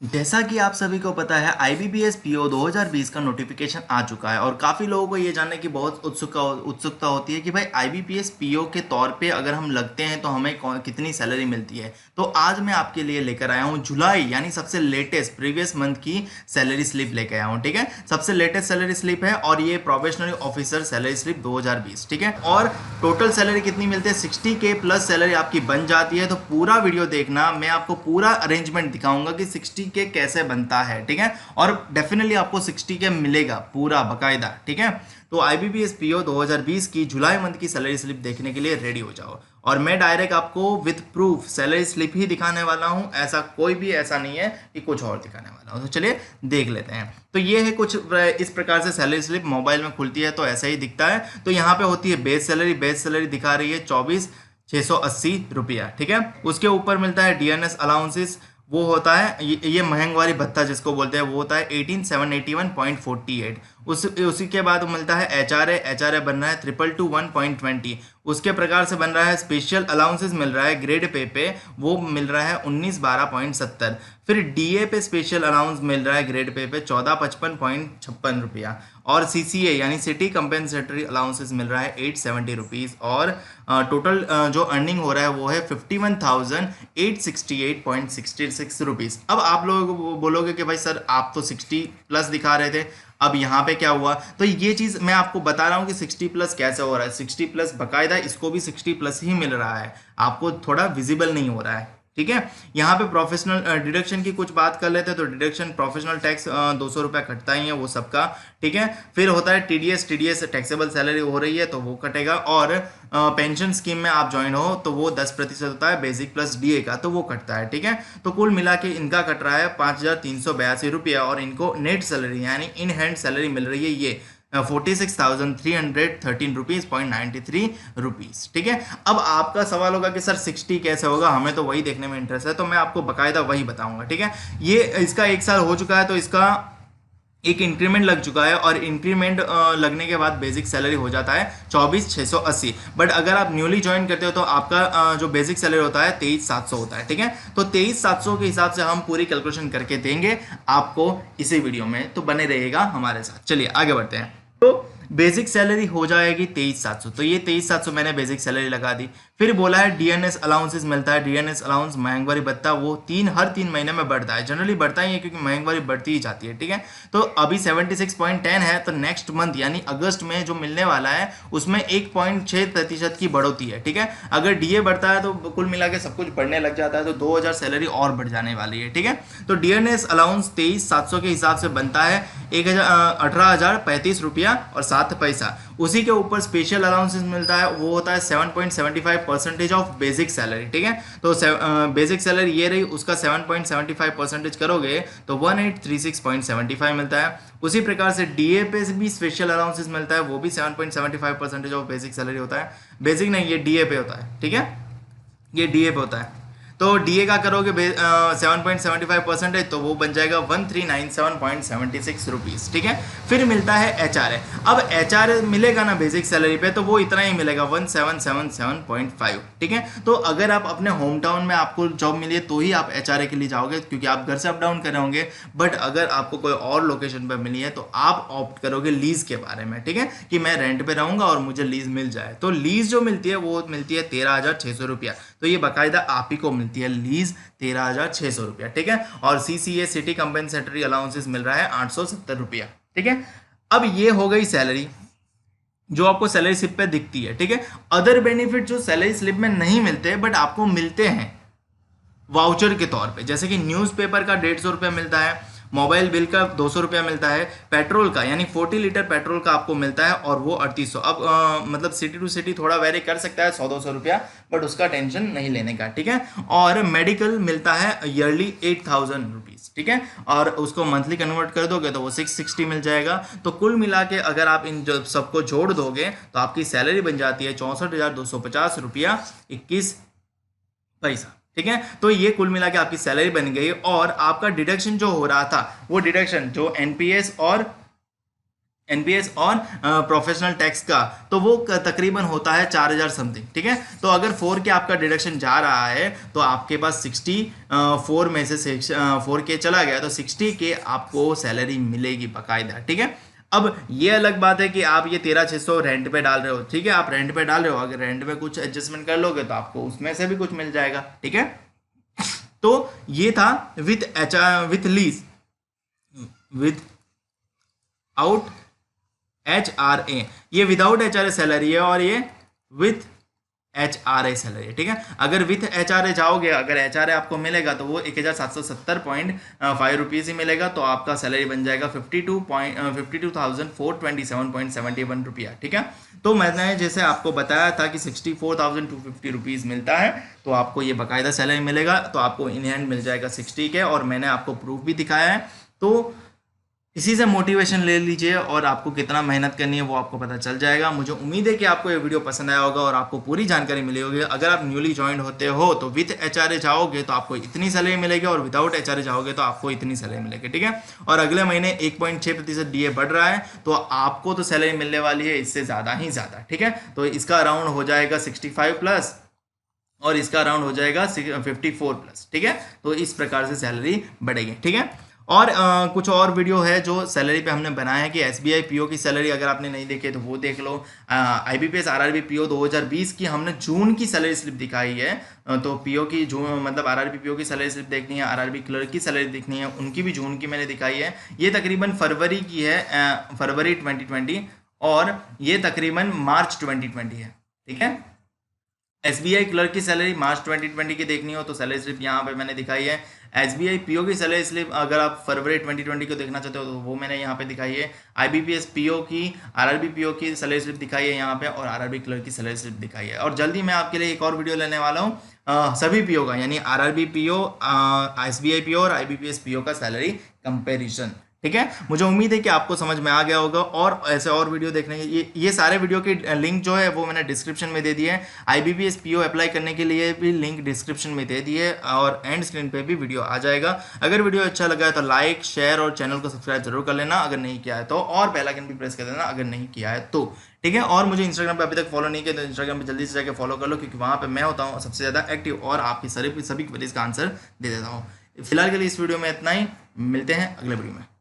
जैसा कि आप सभी को पता है आईबीपीएस पीओ 2020 का नोटिफिकेशन आ चुका है और काफ़ी लोगों को ये जानने की बहुत उत्सुकता होती है कि भाई आईबीपीएस पीओ के तौर पे अगर हम लगते हैं तो हमें कितनी सैलरी मिलती है। तो आज मैं आपके लिए लेकर आया हूँ जुलाई यानी सबसे लेटेस्ट प्रीवियस मंथ की सैलरी स्लिप लेकर आया हूँ। ठीक है, सबसे लेटेस्ट सैलरी स्लिप है और ये प्रोबेशनरी ऑफिसर सैलरी स्लिप 2020। ठीक है, और टोटल सैलरी कितनी मिलती है 60K प्लस सैलरी आपकी बन जाती है। तो पूरा वीडियो देखना, मैं आपको पूरा अरेंजमेंट दिखाऊंगा कि 60K कैसे बनता है। ठीक है, और डेफिनेटली आपको 60K मिलेगा पूरा बकायदा। ठीक है, तो आईबीपीएस पीओ 2020 की जुलाई मंथ की सैलरी स्लिप देखने के लिए रेडी हो जाओ। और मैं डायरेक्ट आपको विथ प्रूफ सैलरी स्लिप ही दिखाने वाला हूं, ऐसा कोई भी ऐसा नहीं है कि कुछ और दिखाने वाला हूं। तो चलिए देख लेते हैं। तो ये है कुछ इस प्रकार से सैलरी स्लिप मोबाइल में खुलती है तो ऐसा ही दिखता है। तो यहाँ पे होती है बेस सैलरी। बेस सैलरी दिखा रही है 24,680 रुपया। ठीक है, उसके ऊपर मिलता है डीएनएस अलाउंसेस, वो होता है ये महंगवारी भत्ता जिसको बोलते हैं, वो होता है 18,781.48। उसी के बाद मिलता है एचआरए बन रहा है 222.1.20। उसके प्रकार से बन रहा है स्पेशल अलाउंसेस मिल रहा है ग्रेड पे वो मिल रहा है 1912.70। फिर डीए पे स्पेशल अलाउंस मिल रहा है ग्रेड पे 1455.56 रुपया। और सीसीए यानी सिटी कंपेंसेटरी अलाउंसेस मिल रहा है 870 रुपीज़। और टोटल जो अर्निंग हो रहा है वो है 51,868.66 रुपीज़। अब आप लोग बोलोगे कि भाई सर आप तो 60 प्लस दिखा रहे थे, अब यहाँ पे क्या हुआ? तो ये चीज़ मैं आपको बता रहा हूँ कि 60 प्लस कैसे हो रहा है। 60 प्लस बकायदा इसको भी 60 प्लस ही मिल रहा है, आपको थोड़ा विजिबल नहीं हो रहा है। ठीक है, यहाँ पे प्रोफेशनल डिडक्शन की कुछ बात कर लेते हैं। तो डिडक्शन प्रोफेशनल टैक्स 200 रुपया कटता ही है वो सबका। ठीक है, फिर होता है टीडीएस टैक्सेबल सैलरी हो रही है तो वो कटेगा। और पेंशन स्कीम में आप ज्वाइन हो तो वो 10% होता है बेसिक प्लस डीए का, तो वो कटता है। ठीक है, तो कुल मिला के इनका कट रहा है 5,382 रुपया। और इनको नेट सैलरी यानी इन हैंड सैलरी मिल रही है ये 46,313.93 रुपीज़। ठीक है, अब आपका सवाल होगा कि सर 60 कैसे होगा, हमें तो वही देखने में इंटरेस्ट है। तो मैं आपको बकायदा वही बताऊंगा। ठीक है, ये इसका 1 साल हो चुका है तो इसका एक इंक्रीमेंट लग चुका है। और इंक्रीमेंट लगने के बाद बेसिक सैलरी हो जाता है 24,680। बट अगर आप न्यूली ज्वाइन करते हो तो आपका जो बेसिक सैलरी होता है 23,700 होता है। ठीक है, तो 23,700 के हिसाब से हम पूरी कैलकुलेशन करके देंगे आपको इसी वीडियो में, तो बने रहिएगा हमारे साथ। चलिए आगे बढ़ते हैं। तो बेसिक सैलरी हो जाएगी 23,700। तो ये 23,700 मैंने बेसिक सैलरी लगा दी। फिर बोला है डीएनएस अलाउंसेस मिलता है। डीएनएस अलाउंस महंगवारी भत्ता वो हर 3 महीने में बढ़ता है, जनरली बढ़ता ही है क्योंकि महंगवारी बढ़ती ही जाती है। ठीक है, तो अभी 76.10 है, तो नेक्स्ट मंथ यानी अगस्त में जो मिलने वाला है उसमें 1.6% की बढ़ोतरी है। ठीक है, अगर डीए बढ़ता है तो कुल मिला के सब कुछ बढ़ने लग जाता है, तो 2,000 सैलरी और बढ़ जाने वाली है। ठीक है, तो डीएनएस अलाउंस 23,700 के हिसाब से बनता है 18,035 रुपया और 7 पैसा। उसी के ऊपर स्पेशल अलाउंसेस मिलता है, वो होता है 7.75% ऑफ बेसिक सैलरी। ठीक है, तो बेसिक सैलरी ये रही, उसका 7.75% करोगे तो 1836.75 मिलता है। उसी प्रकार से डीए पे भी स्पेशल अलाउंसेस मिलता है, वो भी 7.75% ऑफ बेसिक सैलरी होता है। बेसिक नहीं, ये डीए पे होता है। ठीक है, ये डीए पे होता है। तो डीए का करोगे 7.75% तो वो बन जाएगा 1,397.76 रुपीज़। ठीक है, फिर मिलता है एचआरए। अब एचआरए मिलेगा ना बेसिक सैलरी पे, तो वो इतना ही मिलेगा 1,777.5। ठीक है, तो अगर आप अपने होम टाउन में आपको जॉब मिली है तो ही आप एचआरए के लिए जाओगे क्योंकि आप घर से अप डाउन कर रहे होंगे। बट अगर आपको कोई और लोकेशन पर मिली है तो आप ऑप्ट करोगे लीज के बारे में। ठीक है, कि मैं रेंट पे रहूंगा और मुझे लीज मिल जाए। तो लीज जो मिलती है वो मिलती है 13,600 रुपया। तो ये बाकायदा आप ही को मिलती है लीज 13,600 रुपया। ठीक है, और सीसीए सिटी कंपेंसेटरी अलाउंसेस मिल रहा है 870 रुपया। ठीक है, अब ये हो गई सैलरी जो आपको सैलरी स्लिप पे दिखती है। ठीक है, अदर बेनिफिट जो सैलरी स्लिप में नहीं मिलते बट आपको मिलते हैं वाउचर के तौर पे, जैसे कि न्यूज़पेपर का 150 रुपया मिलता है, मोबाइल बिल का 200 रुपया मिलता है, पेट्रोल का यानी 40 लीटर पेट्रोल का आपको मिलता है और वो 3800। अब मतलब सिटी टू सिटी थोड़ा वेरी कर सकता है 100-200 रुपया, बट उसका टेंशन नहीं लेने का। ठीक है, और मेडिकल मिलता है ईयरली 8,000 रुपीज़। ठीक है, और उसको मंथली कन्वर्ट कर दोगे तो वो 660 मिल जाएगा। तो कुल मिला के अगर आप इन सबको जोड़ दोगे तो आपकी सैलरी बन जाती है 64,250 रुपया 21 पैसा। ठीक है, तो ये कुल मिला के आपकी सैलरी बन गई। और आपका डिडक्शन जो हो रहा था वो डिडक्शन जो एनपीएस और एनपीएस और प्रोफेशनल टैक्स का, तो वो तकरीबन होता है 4,000 समथिंग, ठीक है। तो अगर 4 के आपका डिडक्शन जा रहा है तो आपके पास 4 में से 4 के चला गया तो 60 के आपको सैलरी मिलेगी बाकायदा, ठीक है। अब ये अलग बात है कि आप ये 13,600 रेंट पे डाल रहे हो, ठीक है, आप रेंट पे डाल रहे हो, अगर रेंट पे कुछ एडजस्टमेंट कर लोगे तो आपको उसमें से भी कुछ मिल जाएगा, ठीक है। तो ये था with lease with out HRA, ये विदाउट HRA सैलरी है और ये विथ HRA सैलरी है, ठीक है। अगर विथ HRA जाओगे, अगर HRA आपको मिलेगा तो वो 1,770.5 रुपीज़ ही मिलेगा, तो आपका सैलरी बन जाएगा 52,427.71 रुपया, ठीक है। तो मैंने जैसे आपको बताया था कि 64,250 रुपीज़ मिलता है, तो आपको ये बाकायदा सैलरी मिलेगा, तो आपको इन हैंड मिल जाएगा 60 के, और मैंने आपको प्रूफ भी दिखाया है। तो इसी से मोटिवेशन ले लीजिए और आपको कितना मेहनत करनी है वो आपको पता चल जाएगा। मुझे उम्मीद है कि आपको ये वीडियो पसंद आया होगा और आपको पूरी जानकारी मिली होगी। अगर आप न्यूली ज्वाइन होते हो तो विथ HRA जाओगे तो आपको इतनी सैलरी मिलेगी, और विदाउट HRA जाओगे तो आपको इतनी सैलरी मिलेगी, ठीक है। और अगले महीने 1.6% DA बढ़ रहा है, तो आपको तो सैलरी मिलने वाली है इससे ज़्यादा ही ज़्यादा, ठीक है। तो इसका अराउंड हो जाएगा 65+ और इसका अराउंड हो जाएगा 54+, ठीक है। तो इस प्रकार से सैलरी बढ़ेगी, ठीक है। और कुछ और वीडियो है जो सैलरी पे हमने बनाया है कि SBI PO की सैलरी, अगर आपने नहीं देखे तो वो देख लो। IBPS RRB PO 2020 की हमने जून की सैलरी स्लिप दिखाई है, तो PO की जून मतलब RRB PO की सैलरी स्लिप देखनी है, RRB क्लर्क की सैलरी देखनी है, उनकी भी जून की मैंने दिखाई है। ये तकरीबन फरवरी की है, फरवरी 2020, और ये तकरीबन मार्च 2020 है, ठीक है। SBI क्लर्क की सैलरी मार्च 2020 की देखनी हो तो सैलरी स्लिप यहाँ पे मैंने दिखाई है। SBI PO की सैलरी स्लिप अगर आप फरवरी 2020 को देखना चाहते हो तो वो मैंने यहाँ पे दिखाई है। IBPS PO की, RRB PO की सैलरी स्लिप दिखाई है यहाँ पे, और RRB क्लर्क की सैलरी स्लिप दिखाई है। और जल्दी मैं आपके लिए एक और वीडियो लेने वाला हूँ सभी PO का, यानी RRB PO, SBI PO और IBPS PO का सैलरी कंपेरिजन, ठीक है। मुझे उम्मीद है कि आपको समझ में आ गया होगा, और ऐसे और वीडियो देखने के ये सारे वीडियो की लिंक जो है वो मैंने डिस्क्रिप्शन में दे दी है। IBPS PO अप्लाई करने के लिए भी लिंक डिस्क्रिप्शन में दे दी है, और एंड स्क्रीन पे भी वीडियो आ जाएगा। अगर वीडियो अच्छा लगा है तो लाइक, शेयर और चैनल को सब्सक्राइब जरूर कर लेना अगर नहीं किया है तो, और बेल आइकन भी प्रेस कर देना अगर नहीं किया है तो, ठीक है। और मुझे इंस्टाग्राम पे अभी तक फॉलो नहीं किया तो इंस्टाग्राम पे जल्दी से जाकर फॉलो कर लो, क्योंकि वहाँ पे मैं होता हूँ सबसे ज़्यादा एक्टिव और आपकी सभी क्वेरीज का आंसर दे देता हूँ। फिलहाल के लिए इस वीडियो में इतना ही, मिलते हैं अगले वीडियो में।